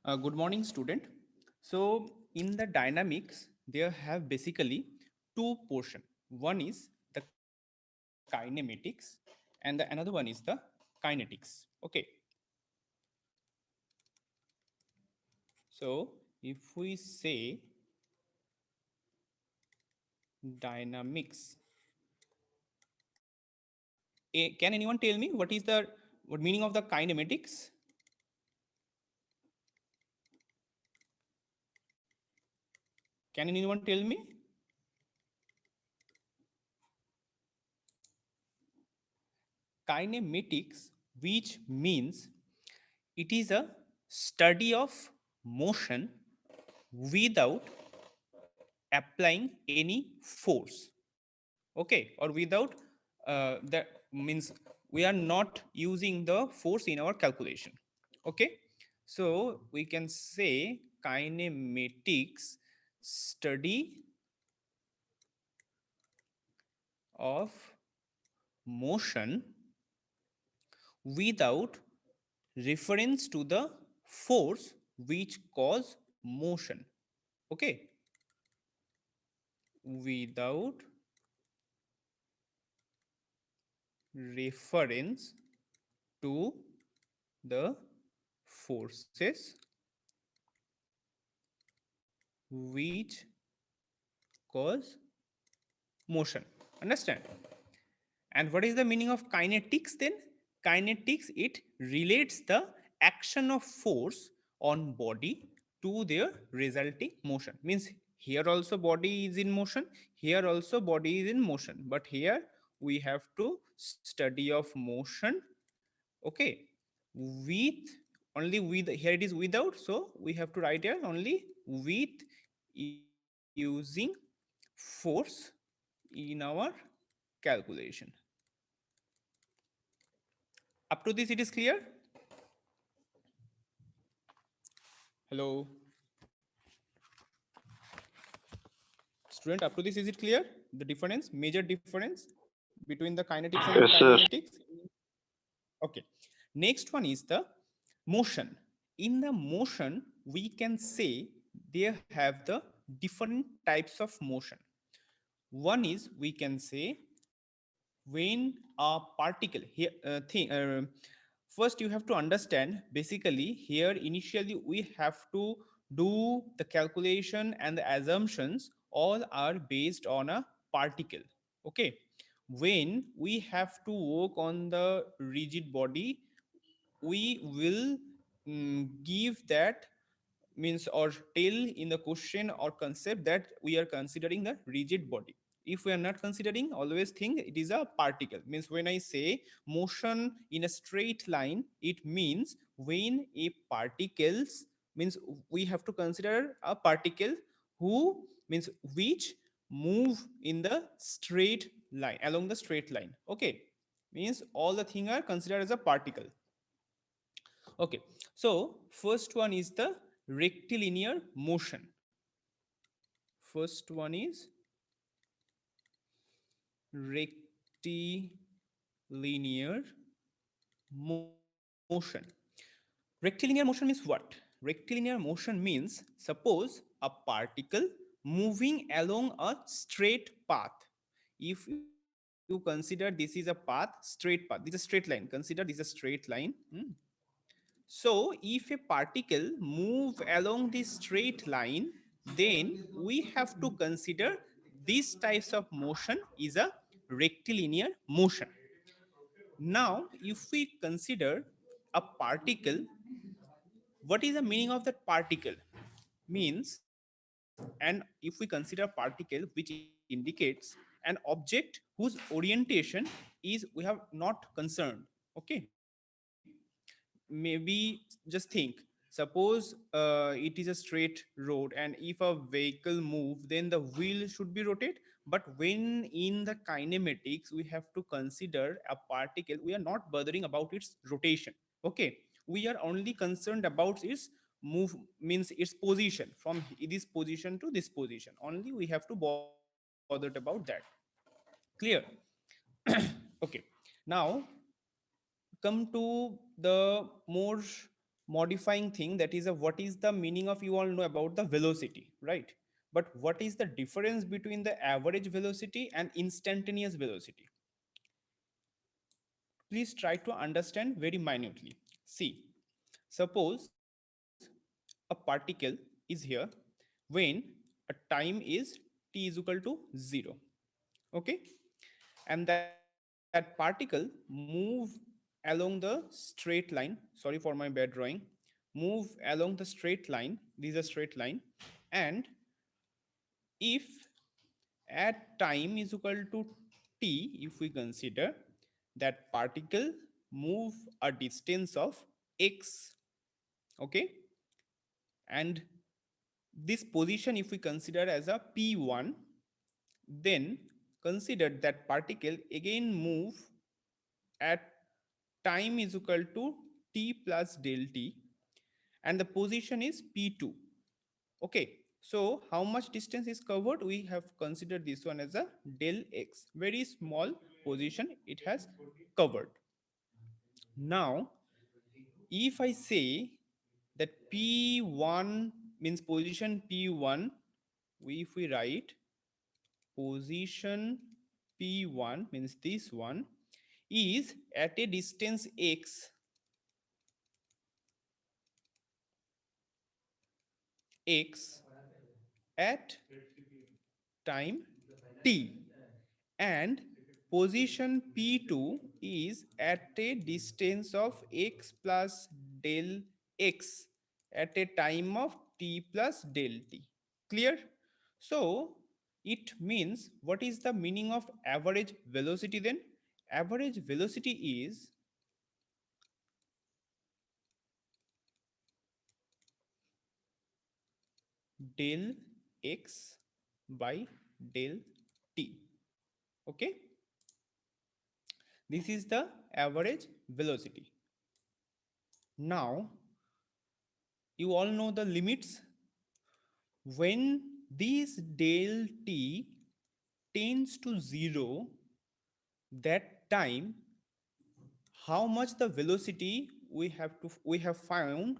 Good morning, student. So, in the dynamics, there have basically two portion. One is the kinematics, and the another one is the kinetics. Okay. So, if we say dynamics, can anyone tell me what is the what meaning of the kinematics? Can anyone tell me? Kinematics, which means it is a study of motion without applying any force, okay, or without that means we are not using the force in our calculation, okay. So we can say kinematics study of motion without reference to the force which cause motion, okay, without reference to the forces which cause motion. Understand? And what is the meaning of kinetics then? Kinetics, it relates the action of force on body to their resulting motion. Means here also body is in motion, here also body is in motion, but here we have to study of motion, okay, with only with, here it is without, so we have to write here only with using force in our calculation. Up to this it is clear? Hello student, up to this is it clear, the difference, major difference between the kinetics and the Yes, sir. kinematics? Okay, next one is the motion. In the motion we can say they have the different types of motion. One is we can say when a particle here first you have to understand, basically here initially we have to do the calculation and the assumptions all are based on a particle, okay. When we have to work on the rigid body, we will give that means or tell in the question or concept that we are considering the rigid body. If we are not considering, always think it is a particle. Means when I say motion in a straight line, it means when a particles, means we have to consider a particle who means which move in the straight line, along the straight line, okay. Means all the thing are considered as a particle. Okay, so first one is the rectilinear motion. First one is rectilinear motion. Rectilinear motion means what? Rectilinear motion means suppose a particle moving along a straight path. If you consider this is a path, straight path, this is a straight line. Consider this is a straight line. So if a particle move along this straight line, then we have to consider these types of motion is a rectilinear motion. Now, if we consider a particle, what is the meaning of that particle? Means, and if we consider particle which indicates an object whose orientation is we have not concerned, okay. Maybe just think, suppose it is a straight road and if a vehicle move, then the wheel should be rotate. But when in the kinematics we have to consider a particle, we are not bothering about its rotation, okay. We are only concerned about its move, means its position from this position to this position only, we have to bothered about that. Clear? Okay, now come to the more modifying thing, that is a what is the meaning of, you all know about the velocity, right? But what is the difference between the average velocity and instantaneous velocity? Please try to understand very minutely. See, suppose a particle is here when a time is t is equal to 0. Okay, and that particle move along the straight line. Sorry for my bad drawing. Move along the straight line. This is a straight line. And if at time is equal to t, if we consider that particle move a distance of x, okay, and this position if we consider as a p1, then consider that particle again move at time is equal to t plus del t, and the position is p2. Okay, so how much distance is covered? We have considered this one as a del x, very small position it has covered. Now if I say that p1 means position p1, if we write position p1 means this one is at a distance x at time t, and position p2 is at a distance of x plus del x at a time of t plus del t. Clear? So it means, what is the meaning of average velocity then? Average velocity is del x by del t. Okay, this is the average velocity. Now you all know the limits. When this del t tends to 0, that time how much the velocity we have found,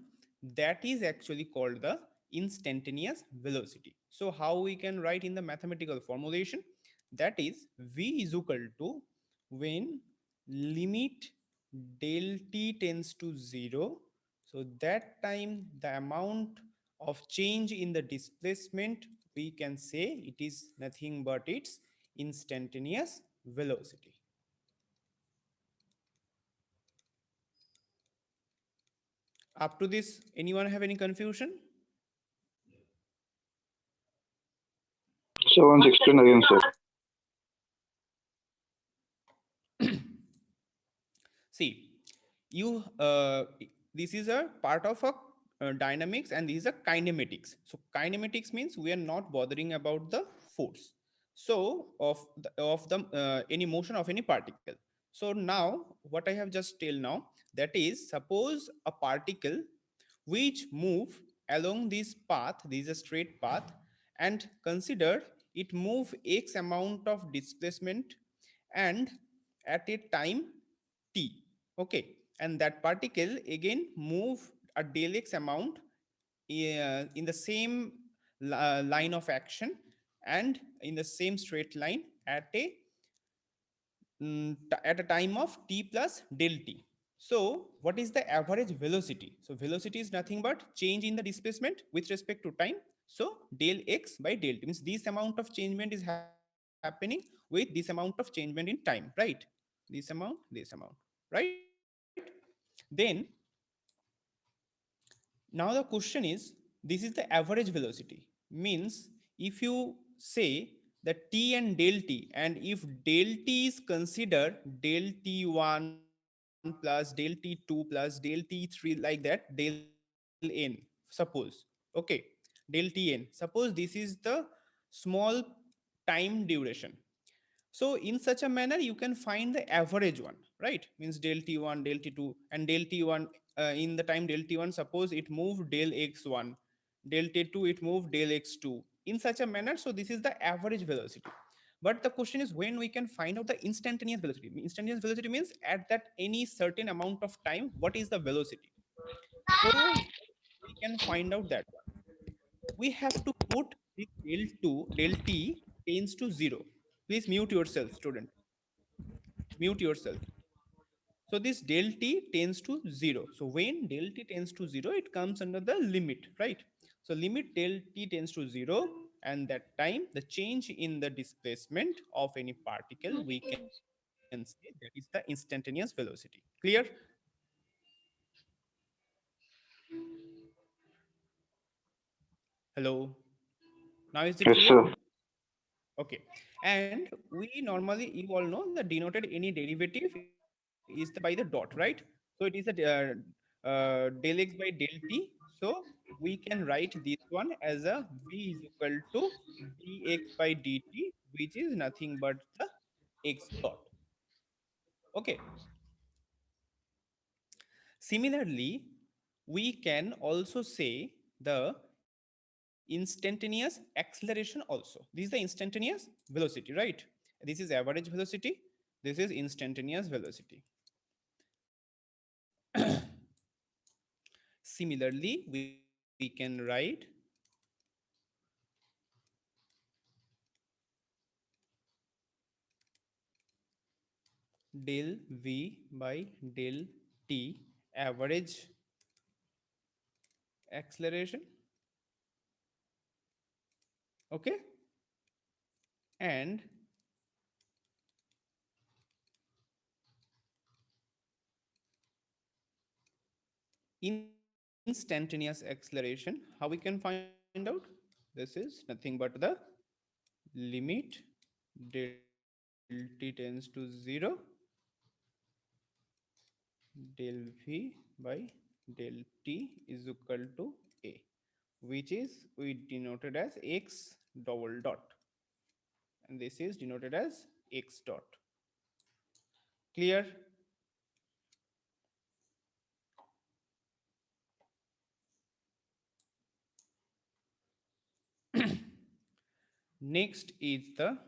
that is actually called the instantaneous velocity. So how we can write in the mathematical formulation, that is v is equal to, when limit del t tends to 0, so that time the amount of change in the displacement, we can say it is nothing but its instantaneous velocity. Up to this, anyone have any confusion? So once explain again, sir. See, you this is a part of a dynamics, and this is a kinematics. So kinematics means we are not bothering about the force, so of the any motion of any particle. So now what I have just tell now, that is, suppose a particle which move along this path, this is a straight path, and consider it move x amount of displacement and at a time t. Okay, and that particle again move a del x amount in the same line of action and in the same straight line at a at a time of t plus del t. So what is the average velocity? So velocity is nothing but change in the displacement with respect to time. So del x by del t means this amount of changement is happening with this amount of changement in time, right? This amount, right? Then now the question is, this is the average velocity, means if you say that t and del t, and if del t is considered del t1 plus del t2 plus del t3 like that, del n, suppose, okay, del tn, suppose this is the small time duration. So in such a manner you can find the average one, right? Means del t1 del t2 and del t1 in the time del t1, suppose it moved del x1, del t2 it moved del x2, in such a manner. So this is the average velocity. But the question is, when we can find out the instantaneous velocity? Instantaneous velocity means at that any certain amount of time, what is the velocity? So we can find out that one. We have to put this del t tends to 0. Please mute yourself, student. Mute yourself. So this del t tends to 0. So when del t tends to 0, it comes under the limit, right? So limit del t tends to 0, and that time the change in the displacement of any particle, we can say that is the instantaneous velocity. Clear? Hello. Now is it Yes, clear? sir. Okay. And we normally, you all know that denoted any derivative is the, by the dot, right? So it is a del x by del t. So we can write this one as a v is equal to dx by dt, which is nothing but the x dot. Okay. Similarly, we can also say the instantaneous acceleration also. This is the instantaneous velocity, right? This is average velocity. This is instantaneous velocity. Similarly, we can write del v by del t average acceleration. Okay. And instantaneous acceleration, how we can find out? This is nothing but the limit del t tends to 0, del v by del t is equal to a, which is we denoted as x double dot, and this is denoted as x dot. Clear? Next is the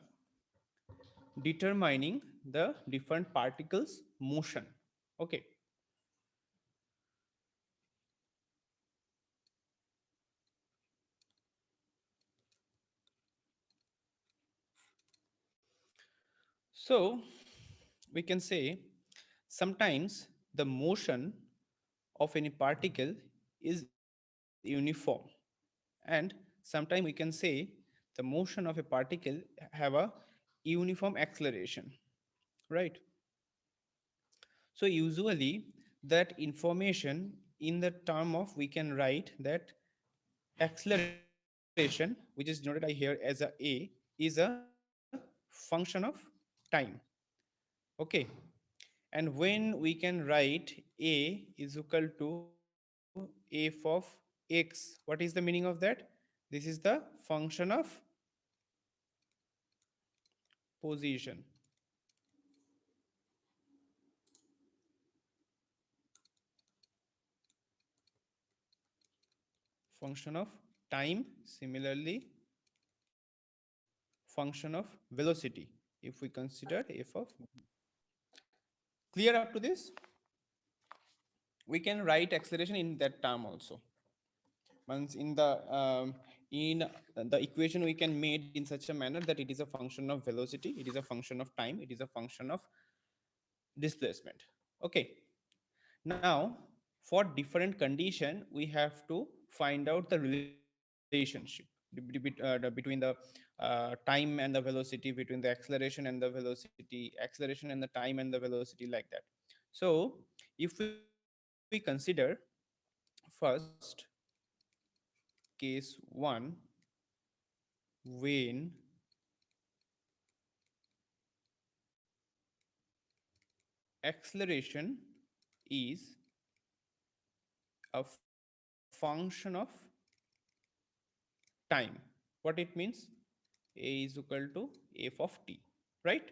determining the different particles motion. Okay. So we can say sometimes the motion of any particle is uniform, and sometimes we can say the motion of a particle have a uniform acceleration, right? So usually that information in the term of, we can write that acceleration, which is denoted by here as a is a function of time. Okay. And when we can write a is equal to f of x, what is the meaning of that? This is the function of position, function of time. Similarly, function of velocity, if we consider f of clear up to this, we can write acceleration in that term also. Once in the equation we can made in such a manner that it is a function of velocity, it is a function of time, it is a function of displacement. Okay. Now for different condition we have to find out the relationship between the time and the velocity, between the acceleration and the velocity, acceleration and the time and the velocity, like that. So if we consider first case 1, when acceleration is a function of time, what it means? A is equal to f of t, right?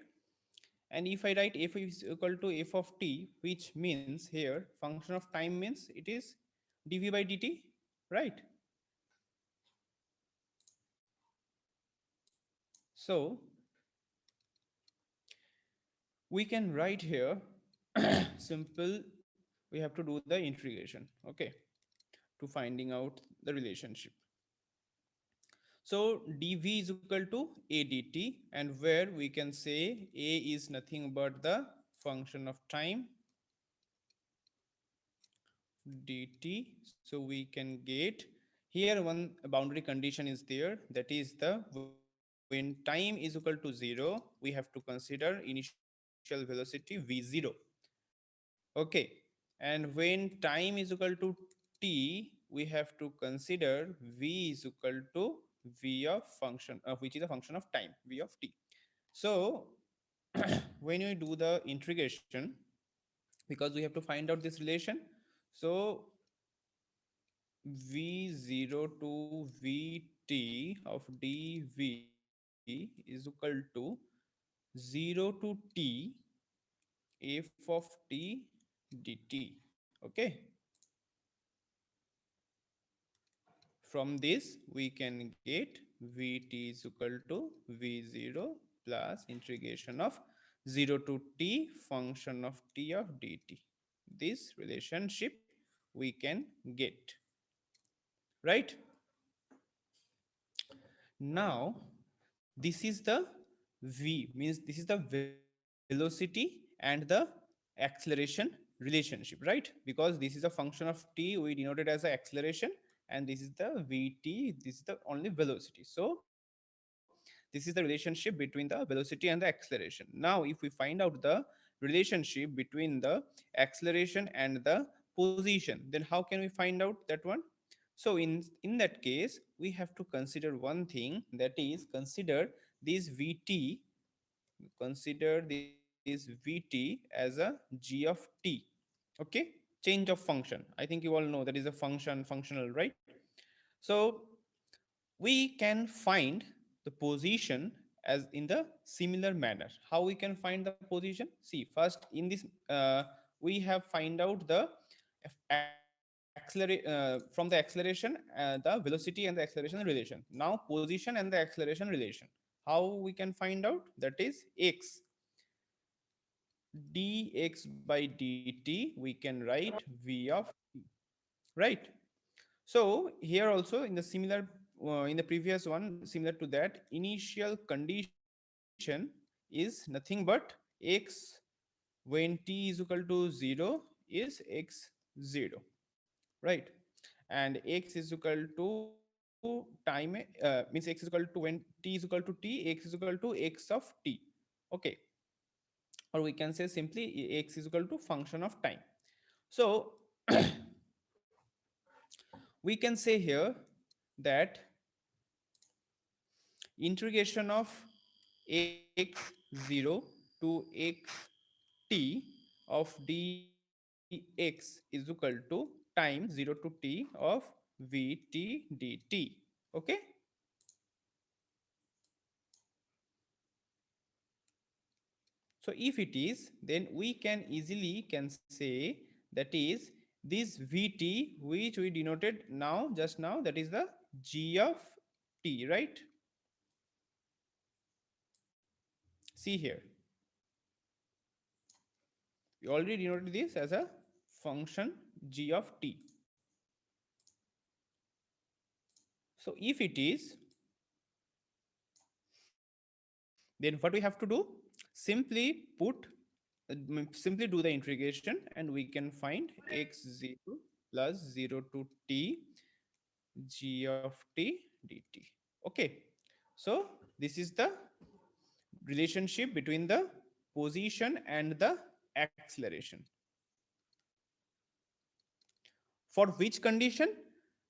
And if I write f is equal to f of t, which means here function of time means it is dv by dt, right? So we can write here simple, we have to do the integration. Okay. to finding out the relationship. So dv is equal to a dt, and where we can say a is nothing but the function of time dt. So we can get here one boundary condition is there, that is the when time is equal to 0 we have to consider initial velocity v0. Okay, and when time is equal to t we have to consider v is equal to v of function which is a function of time, v of t. So when we do the integration, because we have to find out this relation, so v0 to vt of dv is equal to 0 to t f of t dt. Okay, from this we can get vt is equal to v0 plus integration of 0 to t function of t of dt. This relationship we can get, right? Now this is the v, means this is the velocity and the acceleration relationship, right? Because this is a function of t we denoted as the acceleration, and this is the vt, this is the only velocity. So this is the relationship between the velocity and the acceleration. Now if we find out the relationship between the acceleration and the position, then how can we find out that one? So in that case we have to consider one thing, that is consider this vt, consider this vt as a g of t. Okay, change of function, I think you all know that is a function, functional, right? So we can find the position as in the similar manner. How we can find the position? See, first in this we have find out the from the acceleration, the velocity and the acceleration relation. Now position and the acceleration relation, how we can find out? That is x dx by dt, we can write v of t, right? So here also in the similar in the previous one, similar to that, initial condition is nothing but x when t is equal to 0 is x0, right? And x is equal to time, means x is equal to when t is equal to t, x is equal to x of t. Okay, or we can say simply x is equal to function of time. So we can say here that integration of x0 to xt of dx is equal to time 0 to t of vt dt. Okay, so if it is, then we can easily can say that is this vt which we denoted now just now, that is the g of t, right? See here, we already denoted this as a function g of t. So if it is, then what we have to do? Simply put, simply do the integration, and we can find x0 plus 0 to t g of t dt. Okay, so this is the relationship between the position and the acceleration. For which condition?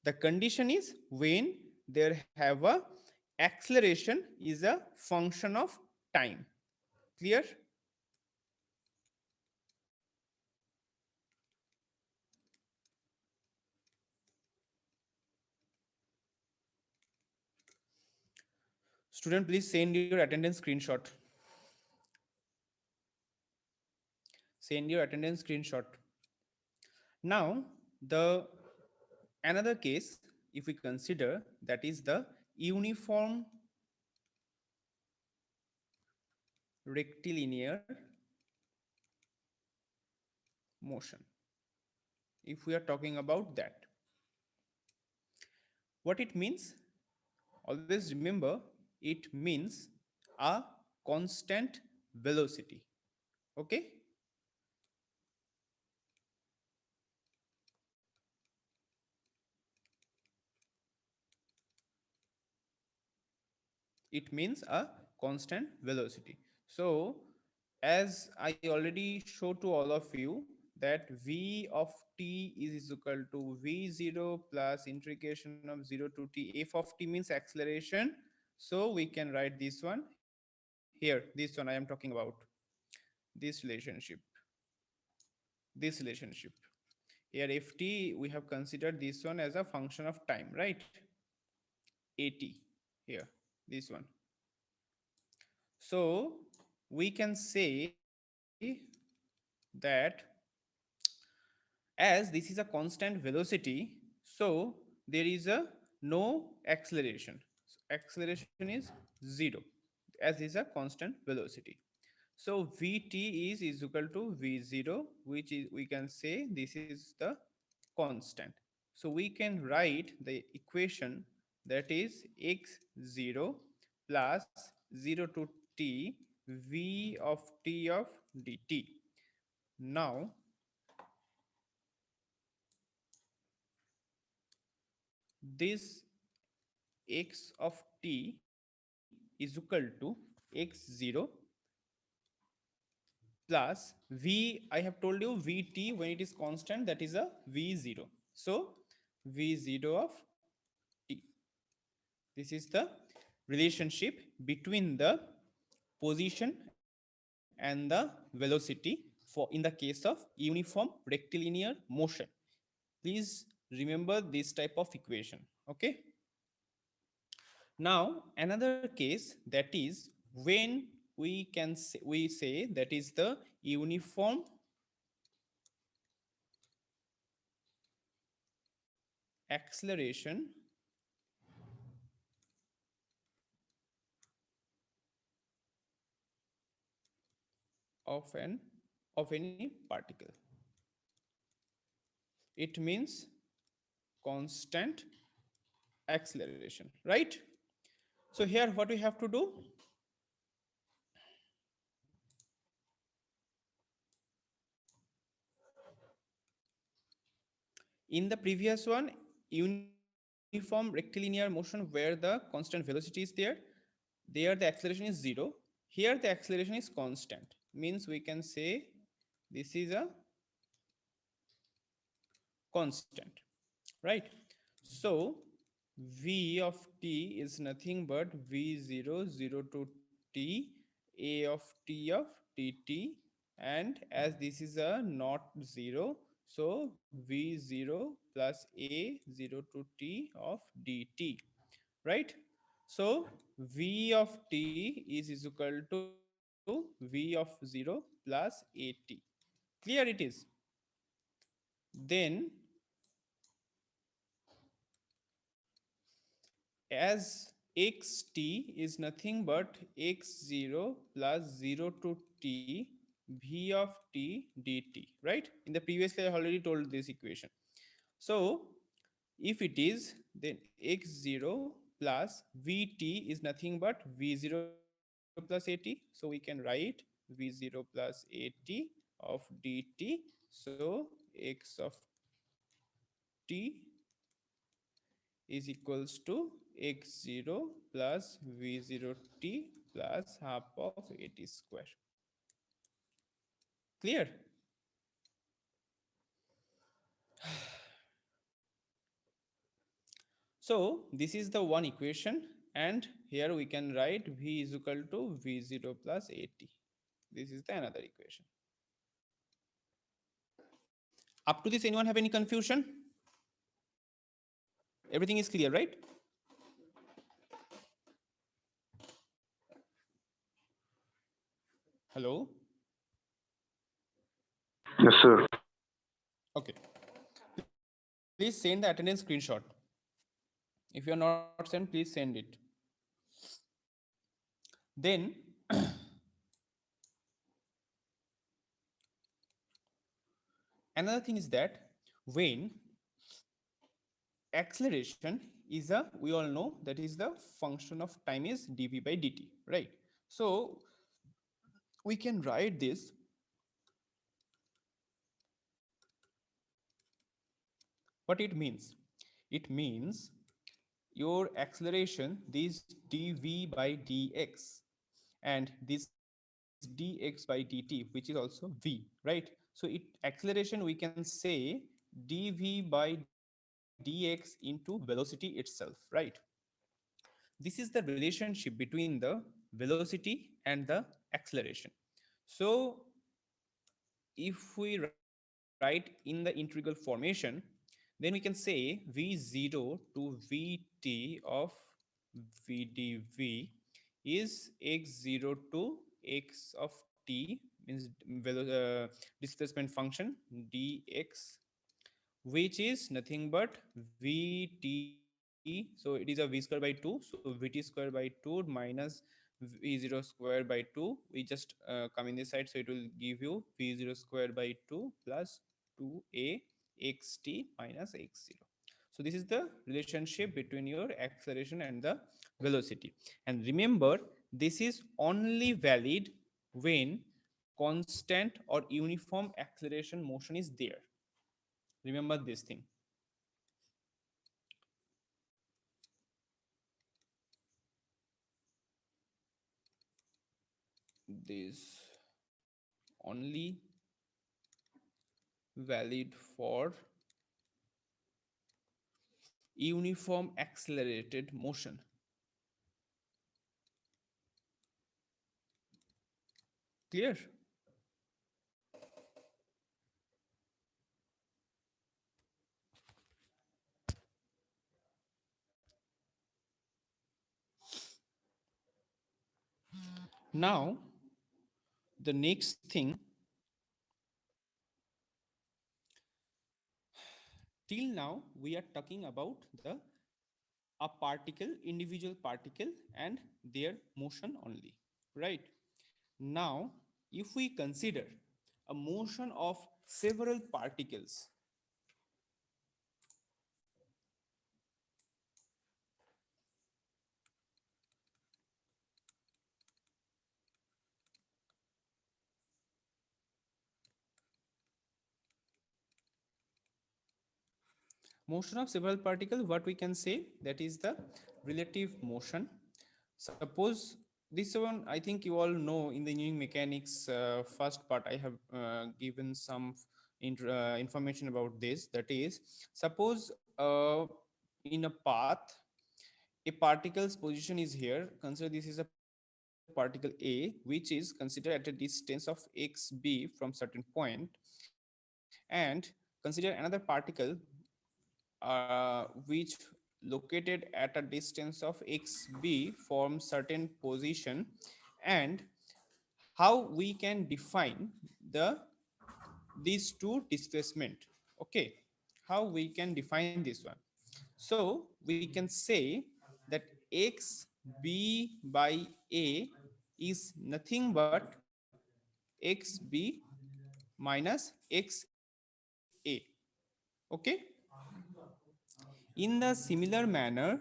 The condition is when there have a acceleration is a function of time. Clear? Student, please send your attendance screenshot. Send your attendance screenshot. Now, the another case, if we consider, that is the uniform rectilinear motion. If we are talking about that, What it means? Always remember, it means a constant velocity. Okay. It means a constant velocity. So as I already showed to all of you that v of t is equal to v0 plus integration of 0 to t. F of t means acceleration, so we can write this one here. This one I am talking about, this relationship, this relationship. Here ft, we have considered this one as a function of time, right? At here, this one. So we can say that as this is a constant velocity, so there is a no acceleration. So acceleration is 0 as is a constant velocity. So vt is equal to v0, which is, we can say this is the constant. So we can write the equation that is x0 plus 0 to t v of t of dt. Now this x of t is equal to x0 plus v, I have told you vt when it is constant, that is a v0. So v0 of t, this is the relationship between the position and the velocity for in the case of uniform rectilinear motion. Please remember this type of equation. Okay. Now another case, that is when we can say, we say that is the uniform acceleration of an of any particle. It means constant acceleration, right? So here what we have to do, in the previous one, uniform rectilinear motion where the constant velocity is there the acceleration is 0. Here the acceleration is constant, means we can say this is a constant, right? So v of t is nothing but v0 0 to t a of t of dt, and as this is a not 0, so v0 plus a 0 to t of dt, right? So v of t is equal to v of 0 plus at. Clear it is? Then as xt is nothing but x0 plus 0 to t v of t dt, right? In the previously I already told this equation. So if it is, then x0 plus vt is nothing but v0 plus at, so we can write v0 plus at of dt. So x of t is equals to x0 plus v0t plus half of at square. Clear? So this is the one equation, and here we can write v is equal to v0 plus at. This is the another equation. Up to this, anyone have any confusion? Everything is clear, right? Hello? Yes, sir. Okay. Please send the attendance screenshot. If you are not sent, please send it. Then another thing is that when acceleration is a, we all know that is the function of time is dv by dt, right? So we can write this. What it means? It means your acceleration, this dv by dx, and this dx by dt, which is also v, right? So it acceleration, we can say dv by dx into velocity itself, right? This is the relationship between the velocity and the acceleration. So if we write in the integral formation, then we can say v0 to vt of vdv is x0 to x of t, means displacement function dx, which is nothing but vt. So it is a v square by 2, so vt square by 2 minus v0 square by 2. We just come in this side, so it will give you v0 square by 2 plus 2a xt minus x0. So this is the relationship between your acceleration and the velocity. And remember, this is only valid when constant or uniform acceleration motion is there. Remember this thing. This only valid for uniform accelerated motion. Clear? Now, the next thing, till now we are talking about the a particle, individual particle and their motion only, right? Now, if we consider a motion of several particles, motion of several particles, what we can say, that is the relative motion. Suppose this one, I think you all know in the engineering mechanics first part, I have given some information about this. That is, suppose in a path, a particle's position is here. Consider this is a particle A, which is considered at a distance of xb from certain point, and consider another particle which located at a distance of xb from certain position, and how we can define the these two displacement. Okay, how we can define this one? So we can say that xb by a is nothing but xb minus xa. Okay, in the similar manner,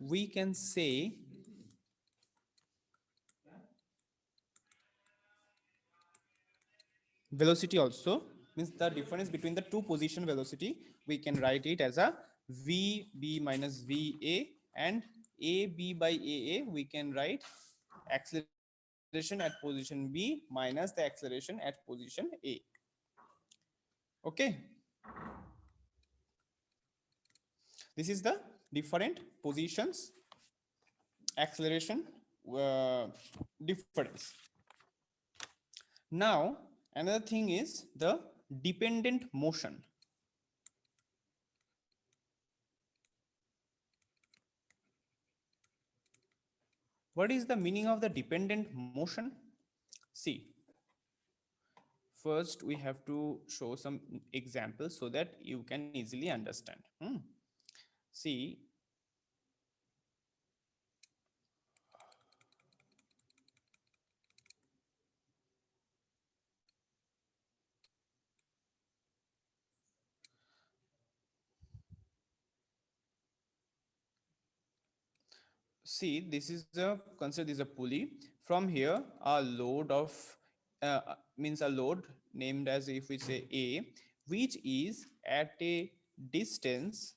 we can say velocity also, means the difference between the two position velocity, we can write it as a vb minus va, and ab by aa we can write acceleration at position b minus the acceleration at position a. Okay, this is the different positions acceleration difference. Now another thing is the dependent motion. What is the meaning of the dependent motion? See, first we have to show some examples so that you can easily understand. See, see, this is a, consider this a pulley. From here a load of means a load named as, if we say A, which is at a distance,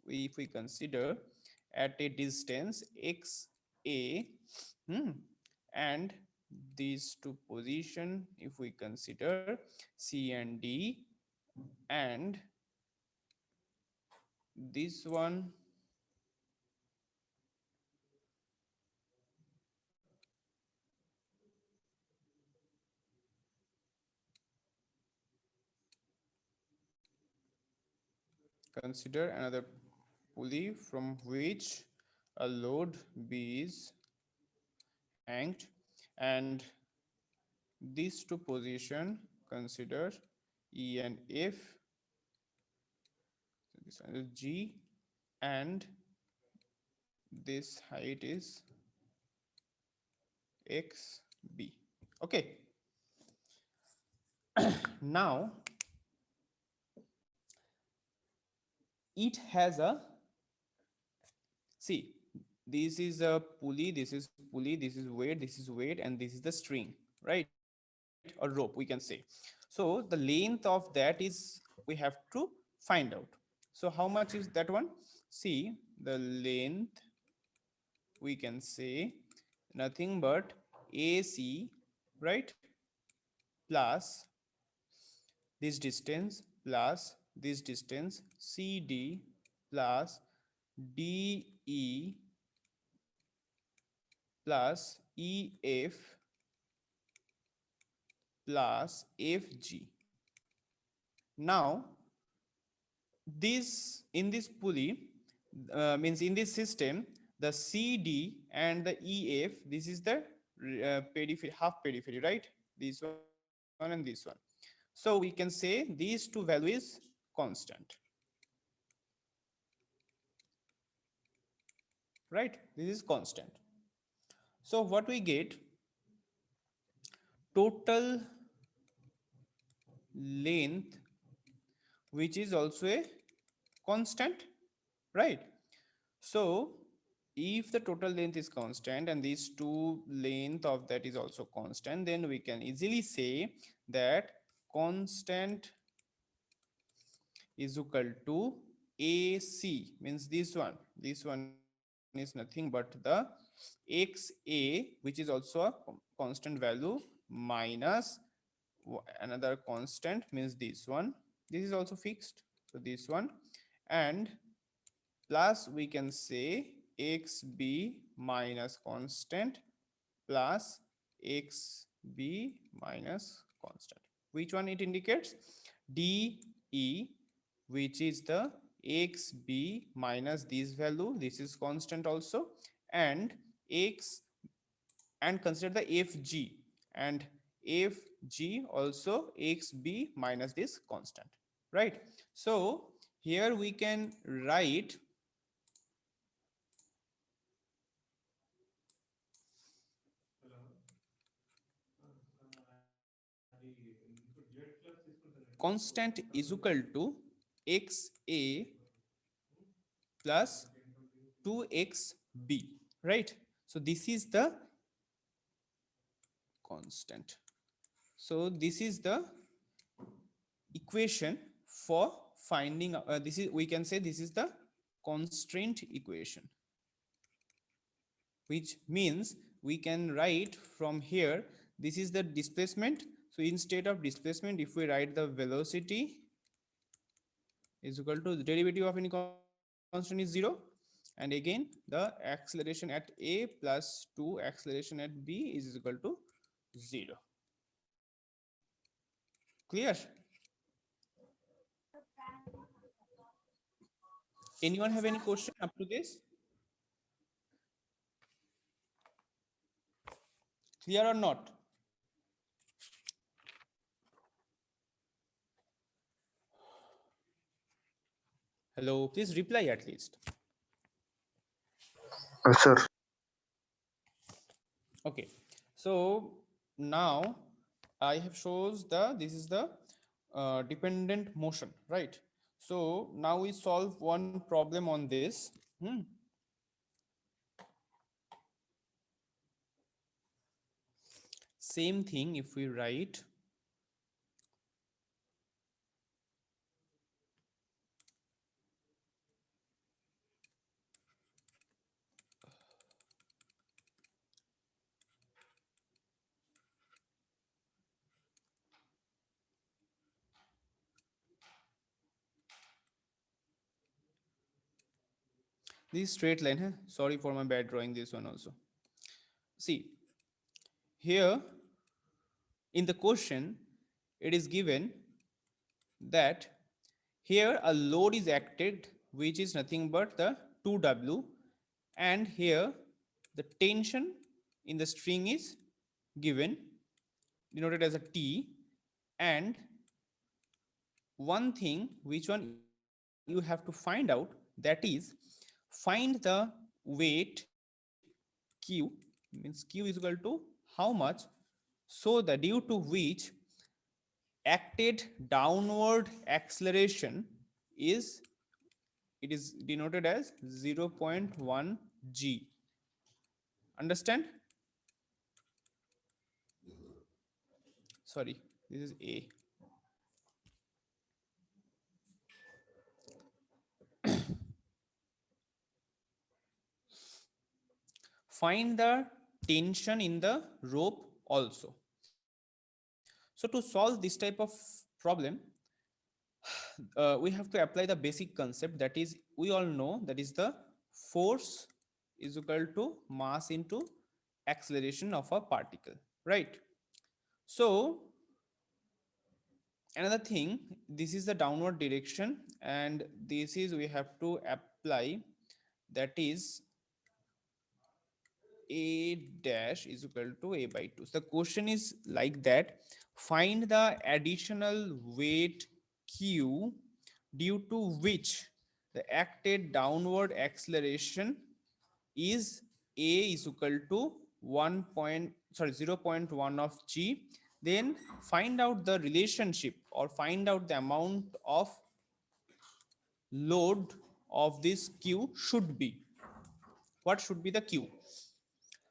if we consider at a distance x a, and these two position, if we consider C and D, and this one, consider another pulley from which a load B is hanged, and these two position, consider E and F, so this one is G, and this height is XB. Okay, now it has a, see, this is a pulley, this is pulley, this is weight, this is weight, and this is the string, right? Or rope, we can say. So the length of that is, we have to find out. So how much is that one? See, the length, we can say nothing but AC, right, plus this distance plus this distance CD plus DE plus EF plus FG. Now this, in this pulley, means in this system, the CD and the EF, this is the periphery, half periphery, right? This one and this one. So we can say these two value is constant, right? This is constant. So what we get, total length, which is also a constant, right? So if the total length is constant and these two length of that is also constant, then we can easily say that constant is equal to AC, means this one is nothing but the XA, which is also a constant value, minus another constant, means this one, this is also fixed, so this one, and plus we can say XB minus constant plus XB minus constant. Which one it indicates? DE, which is the XB minus this value, this is constant also, and X, and consider the FG, and FG also XB minus this constant, right? So here we can write constant is equal to XA plus 2XB, right? So this is the constant. So this is the equation for finding, this is, we can say this is the constraint equation, which means we can write from here, this is the displacement. So instead of displacement, if we write the velocity is equal to the derivative of any constant is 0, and again the acceleration at A plus 2 acceleration at B is equal to 0. Clear? Anyone have any question up to this? Clear or not? Hello, please reply at least. Sir. Okay, so now I have shows the, this is the dependent motion, right? So now we solve one problem on this. Same thing if we write this straight line. Huh? Sorry for my bad drawing this one also. See, here in the question, it is given that here a load is acted, which is nothing but the 2W, and here the tension in the string is given, denoted as a T, and one thing which one you have to find out, that is find the weight Q, means Q is equal to how much, so the due to which acted downward acceleration is, it is denoted as 0.1 g. Understand? Sorry, this is A. Find the tension in the rope also. So to solve this type of problem, we have to apply the basic concept, that is, we all know that is the force is equal to mass into acceleration of a particle, right? So another thing, this is the downward direction, and this is we have to apply, that is a dash is equal to a by 2. So the question is like that, find the additional weight q due to which the acted downward acceleration is a is equal to 1 point, sorry, 0.1 of g. Then find out the relationship, or find out the amount of load of this q should be, what should be the q.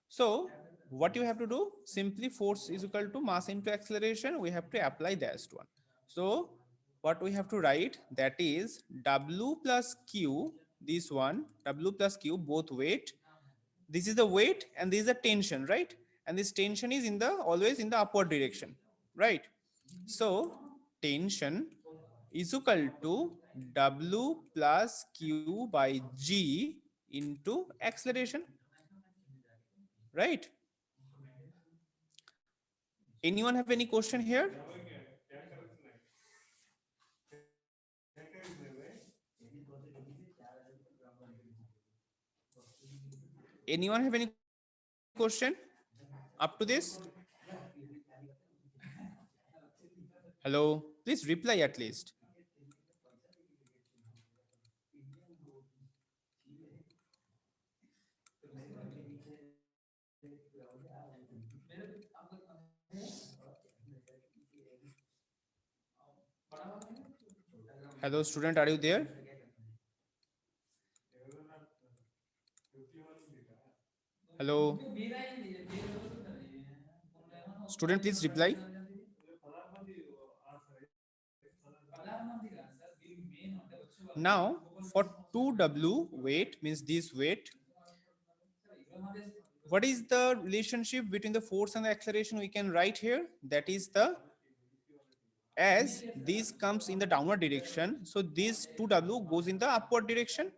So what you have to do, simply force is equal to mass into acceleration, we have to apply that one. So what we have to write, that is w plus q, this one w plus q, both weight, this is the weight and this is the tension, right? And this tension is in the, always in the upward direction, right? So tension is equal to w plus q by g into acceleration, right? Anyone have any question here? Anyone have any question up to this? Hello, please reply at least. Hello student, are you there? Hello student, please reply. Now for 2w weight, means this weight, what is the relationship between the force and the acceleration, we can write here, that is the, as this comes in the downward direction, so this 2w goes in the upward direction.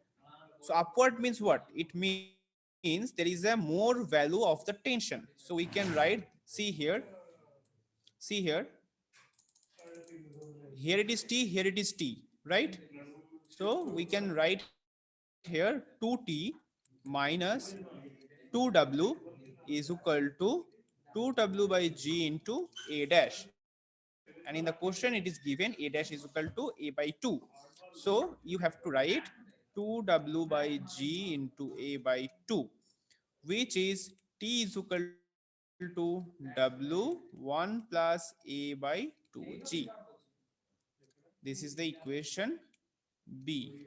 So upward means what? It means there is a more value of the tension. So we can write, see here, see here, here it is t, here it is t, right? So we can write here 2t minus 2w is equal to 2w by g into a dash, and in the question it is given a dash is equal to a by 2. So you have to write 2w by g into a by 2, which is t is equal to w1 plus a by 2g. This is the equation B.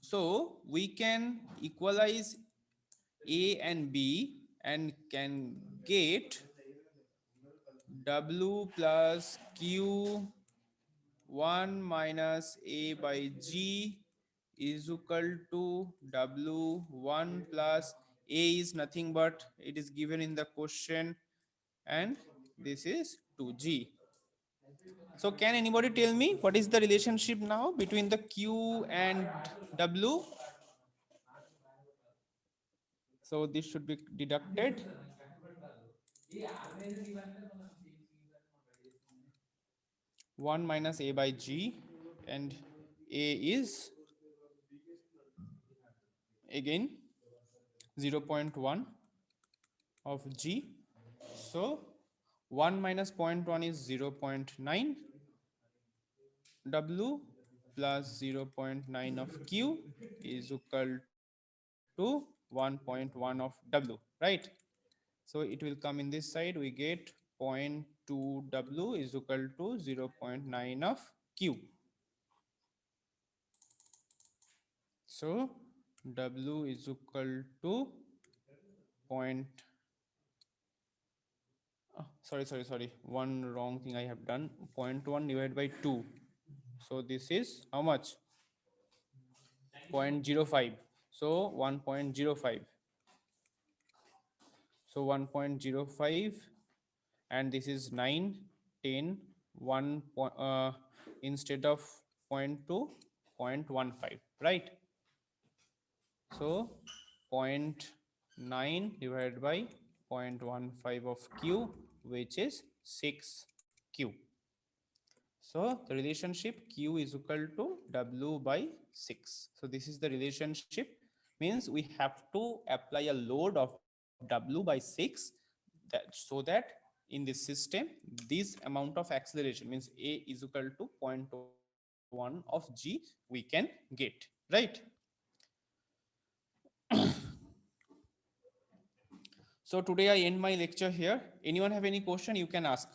So we can equalize A and B and can get W plus Q 1 minus A by G is equal to W1 plus A is nothing but it is given in the question, and this is 2G. So can anybody tell me what is the relationship now between the Q and W? So this should be deducted. 1 minus A by G, and A is again 0.1 of G. So 1 minus 0.1 is 0.9 W plus 0.9 of Q is equal to 1.1 of W, right? So it will come in this side, we get 0.2 W is equal to 0.9 of Q. So W is equal to point, sorry, one wrong thing I have done, 0.1 divided by 2. So this is how much? 0.05. So 1.05. So 1.05, and this is 9, 10, 1 instead of 0.2, 0.15, right? So 0.9 divided by 0.15 of Q, which is 6Q. So the relationship Q is equal to W by 6. So this is the relationship, means we have to apply a load of W by 6, that so that in this system this amount of acceleration, means A is equal to 0.1 of G, we can get, right? So today I end my lecture here. Anyone have any question, you can ask.